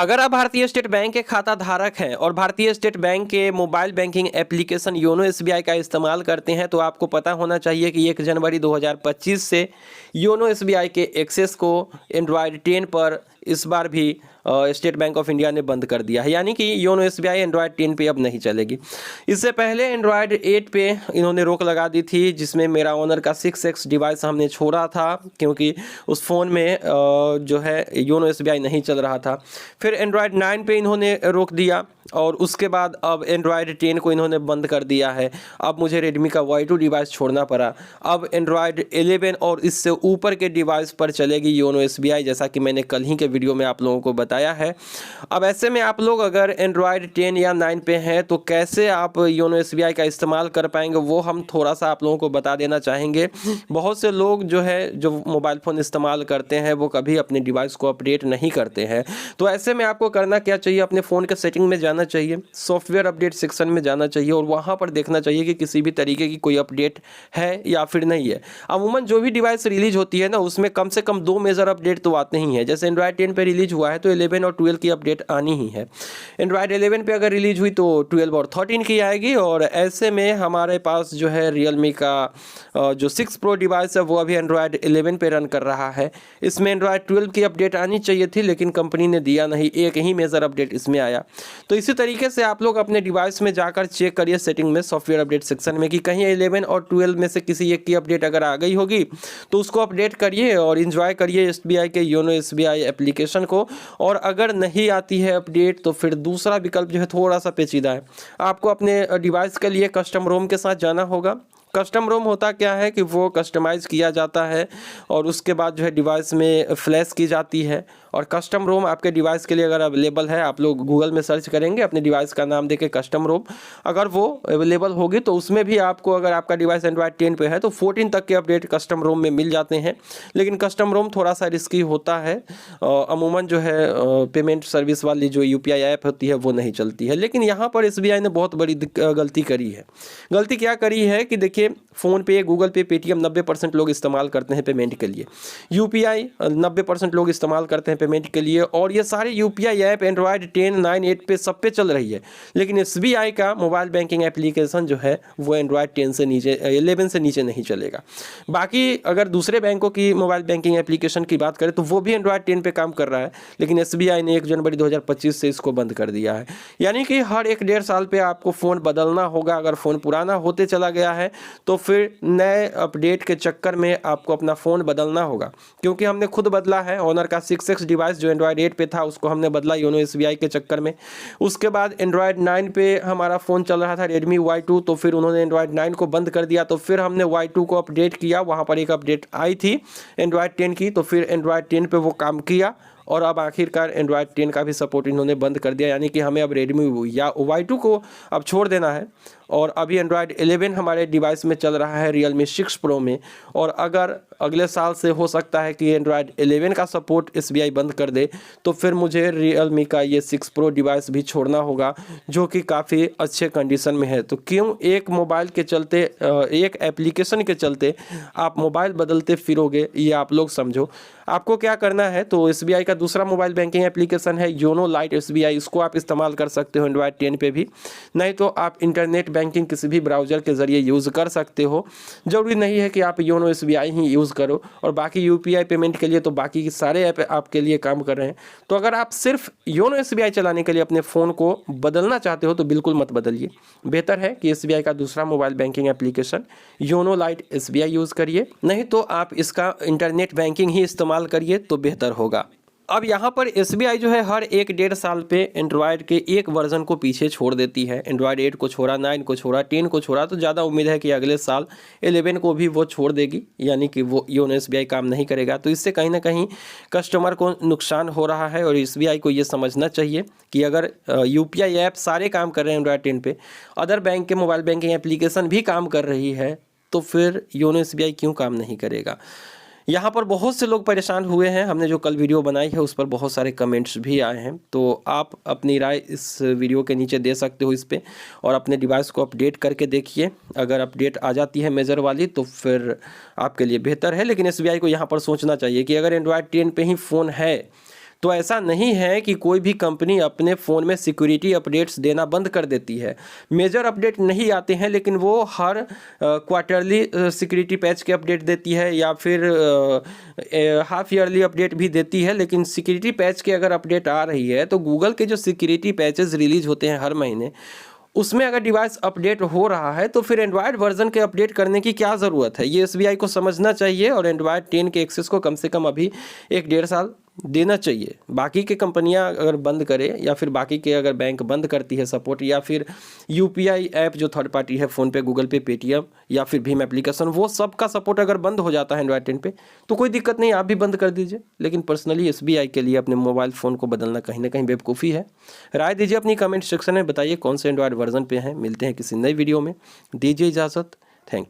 अगर आप भारतीय स्टेट बैंक के खाता धारक हैं और भारतीय स्टेट बैंक के mobile banking application YONO SBI का इस्तेमाल करते हैं तो आपको पता होना चाहिए कि 1 जनवरी 2025 से योनो एसबीआई के एक्सेस को एंड्रॉयड 10 पर इस बार भी स्टेट बैंक ऑफ इंडिया ने बंद कर दिया है, यानी कि योनो एसबीआई एंड्रॉयड 10 पे अब नहीं चलेगी। इससे पहले एंड्रॉयड 8 पे इन्होंने रोक लगा दी थी, जिसमें मेरा ओनर का 6X डिवाइस हमने छोड़ा था क्योंकि उस फ़ोन में जो है योनो एसबीआई नहीं चल रहा था। फिर एंड्रॉयड 9 पे इन्होंने रोक दिया और उसके बाद अब एंड्रॉयड 10 को इन्होंने बंद कर दिया है। अब मुझे रेडमी का Y2 डिवाइस छोड़ना पड़ा। अब एंड्रॉयड 11 और इससे ऊपर के डिवाइस पर चलेगी योनो एसबीआई, जैसा कि मैंने कल ही के वीडियो में आप लोगों को बताया है। अब ऐसे में आप लोग अगर एंड्रॉयड 10 या 9 पे हैं तो कैसे आप योनो एसबीआई का इस्तेमाल कर पाएंगे वो हम थोड़ा सा आप लोगों को बता देना चाहेंगे। बहुत से लोग जो मोबाइल फ़ोन इस्तेमाल करते हैं वो कभी अपने डिवाइस को अपडेट नहीं करते हैं। तो ऐसे में आपको करना क्या चाहिए, अपने फ़ोन के सेटिंग में जाना चाहिए, सॉफ्टवेयर अपडेट सेक्शन में जाना चाहिए और वहाँ पर देखना चाहिए कि किसी भी तरीके की कोई अपडेट है या फिर नहीं है। अमूमन जो भी डिवाइस रिलीज होती है ना उसमें कम से कम 2 मेजर अपडेट तो आते ही हैं। जैसे एंड्रॉयड 10 पे रिलीज हुआ है तो 11 और 12 की अपडेट आनी ही है। एंड्रॉयड 11 पे अगर रिलीज हुई तो 12 और 13 की आएगी। और ऐसे में हमारे पास जो है रियलमी का जो 6 प्रो डिवाइस है वो अभी एंड्रॉयड 11 पे रन कर रहा है। इसमें एंड्रॉयड 12 की अपडेट आनी चाहिए थी लेकिन कंपनी ने दिया नहीं, एक ही मेजर अपडेट इसमें आया। तो इसी तरीके से आप लोग अपने डिवाइस में जाकर चेक करिए सेटिंग में, सॉफ्टवेयर अपडेट सेक्शन में, कि कहीं 11 और 12 में से किसी एक की अपडेट अगर आ गई होगी तो उसको अपडेट करिए और इन्जॉय करिए एसबीआई के योनो एसबीआई एप्लीकेशन को। और अगर नहीं आती है अपडेट तो फिर दूसरा विकल्प जो है थोड़ा सा पेचीदा है। आपको अपने डिवाइस के लिए कस्टम रोम के साथ जाना होगा। कस्टम रोम होता क्या है कि वो कस्टमाइज़ किया जाता है और उसके बाद जो है डिवाइस में फ्लैश की जाती है। और कस्टम रोम आपके डिवाइस के लिए अगर अवेलेबल है, आप लोग गूगल में सर्च करेंगे अपने डिवाइस का नाम देके कस्टम रोम, अगर वो अवेलेबल होगी तो उसमें भी आपको, अगर आपका डिवाइस एंड्रॉयड 10 पे है तो 14 तक के अपडेट कस्टम रोम में मिल जाते हैं। लेकिन कस्टम रोम थोड़ा सा रिस्की होता है। अमूमन जो है पेमेंट सर्विस वाली जो यूपीआई ऐप होती है वो नहीं चलती है। लेकिन यहाँ पर एसबीआई ने बहुत बड़ी गलती करी है। गलती क्या करी है कि देखिए, फ़ोन पे, गूगल पे, पेटीएम 90% लोग इस्तेमाल करते हैं पेमेंट के लिए। यूपीआई 90% लोग इस्तेमाल करते हैं पेमेंट के लिए। और ये सारे यूपीआई ऐप एंड्रॉयड 10, 9, 8 पे सब पे चल रही है। लेकिन एसबीआई का मोबाइल बैंकिंग एप्लीकेशन जो है वो एंड्रॉयड 10 से नीचे, 11 से नीचे नहीं चलेगा। बाकी अगर दूसरे बैंकों की मोबाइल बैंकिंग एप्लीकेशन की बात करें तो वो भी एंड्रॉयड 10 पे काम कर रहा है, लेकिन एसबीआई ने 1 जनवरी 2025 से इसको बंद कर दिया है। यानी कि हर 1-1.5 साल पे आपको फ़ोन बदलना होगा। अगर फ़ोन पुराना होते चला गया है तो फिर नए अपडेट के चक्कर में आपको अपना फ़ोन बदलना होगा। क्योंकि हमने खुद बदला है। ओनर का 6X डिवाइस जो एंड्रॉयड 8 पे था उसको हमने बदला योनो एसबीआई के चक्कर में। उसके बाद एंड्रॉयड 9 पे हमारा फ़ोन चल रहा था रेडमी Y2, तो फिर उन्होंने एंड्रॉयड 9 को बंद कर दिया। तो फिर हमने Y2 को अपडेट किया, वहाँ पर एक अपडेट आई थी एंड्रॉयड 10 की, तो फिर एंड्रॉयड 10 पे वो काम किया और अब आखिरकार एंड्रॉयड 10 का भी सपोर्ट इन्होंने बंद कर दिया। यानी कि हमें अब रेडमी या Y2 को अब छोड़ देना है। और अभी एंड्रॉयड 11 हमारे डिवाइस में चल रहा है रियलमी 6 प्रो में। और अगर अगले साल से हो सकता है कि एंड्रॉयड 11 का सपोर्ट एसबीआई बंद कर दे तो फिर मुझे रियलमी का ये 6 प्रो डिवाइस भी छोड़ना होगा, जो कि काफ़ी अच्छे कंडीशन में है। तो क्यों एक मोबाइल के चलते, एक एप्लीकेशन के चलते आप मोबाइल बदलते फिरोगे, ये आप लोग समझो। आपको क्या करना है, तो एसबीआई का दूसरा मोबाइल बैंकिंग एप्लीकेशन है योनो लाइट एसबीआई, इसको आप इस्तेमाल कर सकते हो एंड्रॉयड 10 पे भी। नहीं तो आप इंटरनेट बैंकिंग किसी भी ब्राउज़र के ज़रिए यूज़ कर सकते हो। ज़रूरी नहीं है कि आप योनो एसबीआई ही यूज़ करो। और बाकी यूपीआई पेमेंट के लिए तो बाकी के सारे ऐप आपके लिए काम कर रहे हैं। तो अगर आप सिर्फ योनो एसबीआई चलाने के लिए अपने फ़ोन को बदलना चाहते हो तो बिल्कुल मत बदलिए। बेहतर है कि एसबीआई का दूसरा mobile banking application YONO light SBI use करिए, नहीं तो आप इसका इंटरनेट बैंकिंग ही इस्तेमाल करिए तो बेहतर होगा। अब यहाँ पर एसबीआई जो है हर 1-1.5 साल पे एंड्रॉयड के एक वर्जन को पीछे छोड़ देती है। एंड्रॉयड 8 को छोड़ा, 9 को छोड़ा, 10 को छोड़ा, तो ज़्यादा उम्मीद है कि अगले साल 11 को भी वो छोड़ देगी, यानी कि वो योनो एसबीआई काम नहीं करेगा। तो इससे कहीं ना कहीं कस्टमर को नुकसान हो रहा है और एसबीआई को ये समझना चाहिए कि अगर यूपीआई ऐप सारे काम कर रहे हैं एंड्रॉयड 10 पे, अदर बैंक के मोबाइल बैंकिंग एप्लीकेशन भी काम कर रही है, तो फिर योनो एसबीआई क्यों काम नहीं करेगा। यहाँ पर बहुत से लोग परेशान हुए हैं। हमने जो कल वीडियो बनाई है उस पर बहुत सारे कमेंट्स भी आए हैं, तो आप अपनी राय इस वीडियो के नीचे दे सकते हो इस पर, और अपने डिवाइस को अपडेट करके देखिए। अगर अपडेट आ जाती है मेजर वाली तो फिर आपके लिए बेहतर है। लेकिन एसबीआई को यहाँ पर सोचना चाहिए कि अगर एंड्रॉयड 10 पे ही फ़ोन है तो ऐसा नहीं है कि कोई भी कंपनी अपने फ़ोन में सिक्योरिटी अपडेट्स देना बंद कर देती है। मेजर अपडेट नहीं आते हैं, लेकिन वो हर क्वार्टरली सिक्योरिटी पैच के अपडेट देती है या फिर हाफ ईयरली अपडेट भी देती है। लेकिन सिक्योरिटी पैच के अगर अपडेट आ रही है तो गूगल के जो सिक्योरिटी पैचेस रिलीज होते हैं हर महीने, उसमें अगर डिवाइस अपडेट हो रहा है तो फिर एंड्रॉयड वर्जन के अपडेट करने की क्या ज़रूरत है, ये एसबीआई को समझना चाहिए और एंड्रॉयड 10 के एक्सेस को कम से कम अभी 1-1.5 साल देना चाहिए। बाकी के कंपनियां अगर बंद करे या फिर बाकी के अगर बैंक बंद करती है सपोर्ट, या फिर यूपीआई ऐप जो थर्ड पार्टी है फ़ोनपे, गूगल पे, पेटीएम या फिर भीम एप्लीकेशन, वो सब का सपोर्ट अगर बंद हो जाता है एंड्रॉयड 10 पे तो कोई दिक्कत नहीं, आप भी बंद कर दीजिए। लेकिन पर्सनली एसबीआई के लिए अपने मोबाइल फ़ोन को बदलना कहीं ना कहीं बेवकूफ़ी है। राय दीजिए अपनी कमेंट सेक्शन में, बताइए कौन से एंड्रॉयड वर्जन पे हैं। मिलते हैं किसी नई वीडियो में, दीजिए इजाज़त। थैंक